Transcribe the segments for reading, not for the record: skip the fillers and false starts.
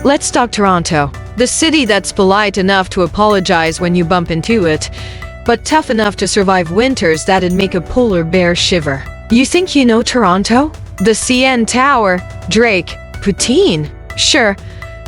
Let's talk Toronto, the city that's polite enough to apologize when you bump into it, but tough enough to survive winters that'd make a polar bear shiver. You think you know Toronto? The CN Tower, Drake, poutine. Sure,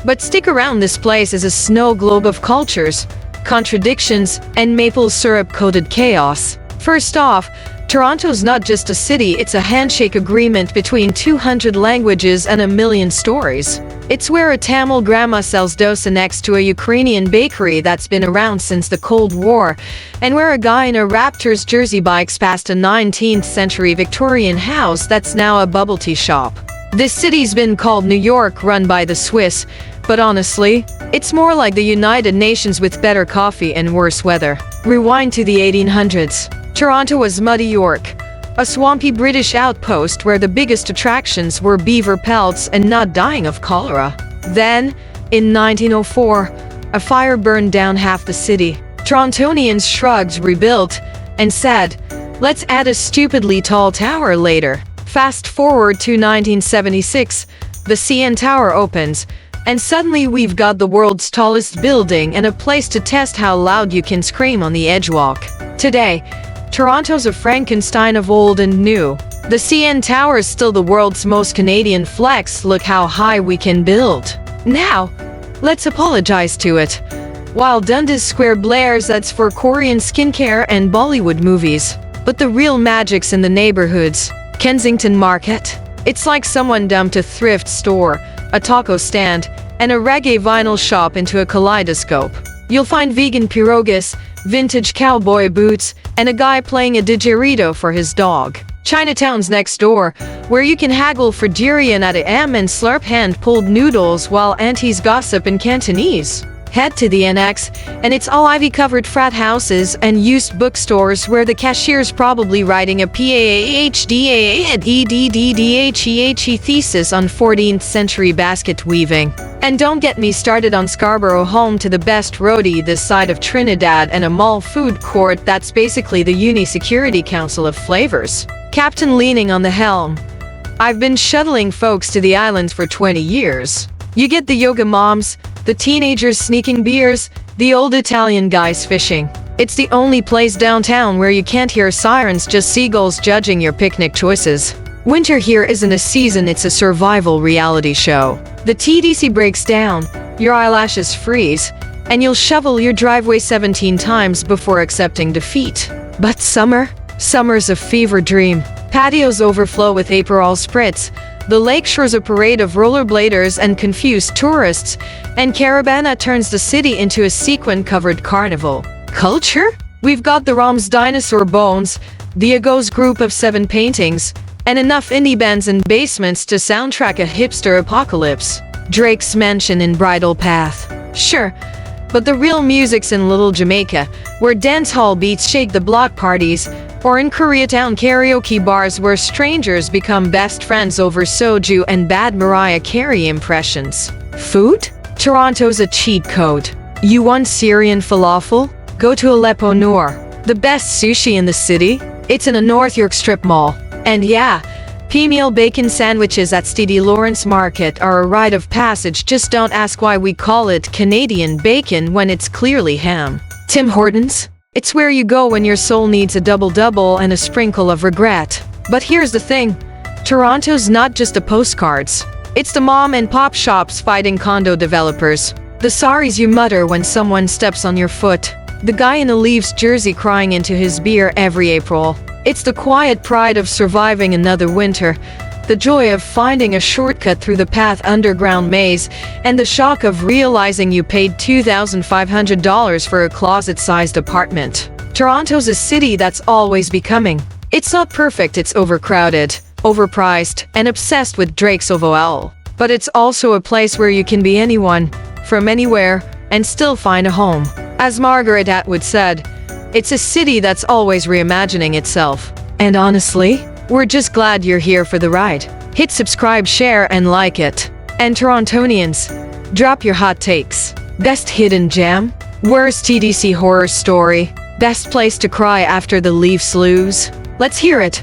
but stick around, this place is a snow globe of cultures, contradictions, and maple syrup-coated chaos. First off, Toronto's not just a city, it's a handshake agreement between 200 languages and a million stories. It's where a Tamil grandma sells dosa next to a Ukrainian bakery that's been around since the Cold War, and where a guy in a Raptors jersey bikes past a 19th century Victorian house that's now a bubble tea shop. This city's been called New York, run by the Swiss, but honestly, it's more like the United Nations with better coffee and worse weather. Rewind to the 1800s. Toronto was muddy York, a swampy British outpost where the biggest attractions were beaver pelts and not dying of cholera. Then, in 1904, a fire burned down half the city. Torontonians shrugged, rebuilt, and said, "Let's add a stupidly tall tower later." Fast forward to 1976, the CN Tower opens, and suddenly we've got the world's tallest building and a place to test how loud you can scream on the edgewalk. Today, Toronto's a Frankenstein of old and new. The CN Tower is still the world's most Canadian flex. Look how high we can build. Now, let's apologize to it. While Dundas Square blares, that's for Korean skincare and Bollywood movies. But the real magic's in the neighborhoods. Kensington Market. It's like someone dumped a thrift store, a taco stand, and a reggae vinyl shop into a kaleidoscope. You'll find vegan pierogies, vintage cowboy boots, and a guy playing a didgeridoo for his dog. Chinatown's next door, where you can haggle for durian at a M and slurp hand-pulled noodles while aunties gossip in Cantonese. Head to the NX, and it's all ivy-covered frat houses and used bookstores where the cashier's probably writing a PhD thesis on 14th century basket weaving. And don't get me started on Scarborough, home to the best roadie this side of Trinidad and a mall food court that's basically the Uni Security Council of flavors. Captain leaning on the helm. I've been shuttling folks to the islands for 20 years. You get the yoga moms, the teenagers sneaking beers, the old Italian guys fishing. It's the only place downtown where you can't hear sirens, just seagulls judging your picnic choices. Winter here isn't a season, it's a survival reality show. The TDC breaks down, your eyelashes freeze, and you'll shovel your driveway 17 times before accepting defeat. But summer's a fever dream. Patios overflow with Aperol spritz. The lakeshore's a parade of rollerbladers and confused tourists, and Caravana turns the city into a sequin-covered carnival. Culture? We've got the Rom's Dinosaur Bones, the Agos Group of 7 paintings, and enough indie bands and basements to soundtrack a hipster apocalypse. Drake's mansion in Bridle Path. Sure, but the real music's in Little Jamaica, where dancehall beats shake the block parties, or in Koreatown karaoke bars where strangers become best friends over soju and bad Mariah Carey impressions. Food? Toronto's a cheat code. You want Syrian falafel? Go to Aleppo Noor. The best sushi in the city? It's in a North York strip mall. And yeah, P-meal bacon sandwiches at Stedy Lawrence Market are a rite of passage. Just don't ask why we call it Canadian bacon when it's clearly ham. Tim Hortons? It's where you go when your soul needs a double-double and a sprinkle of regret. But here's the thing, Toronto's not just the postcards. It's the mom and pop shops fighting condo developers. The sorries you mutter when someone steps on your foot. The guy in a Leafs jersey crying into his beer every April. It's the quiet pride of surviving another winter, the joy of finding a shortcut through the Path underground maze, and the shock of realizing you paid $2,500 for a closet-sized apartment. Toronto's a city that's always becoming. It's not perfect, it's overcrowded, overpriced, and obsessed with Drake's OVO. But it's also a place where you can be anyone, from anywhere, and still find a home. As Margaret Atwood said, it's a city that's always reimagining itself. And honestly, we're just glad you're here for the ride. Hit subscribe, share, and like it. And Torontonians, drop your hot takes. Best hidden gem? Worst TDC horror story? Best place to cry after the Leafs lose? Let's hear it.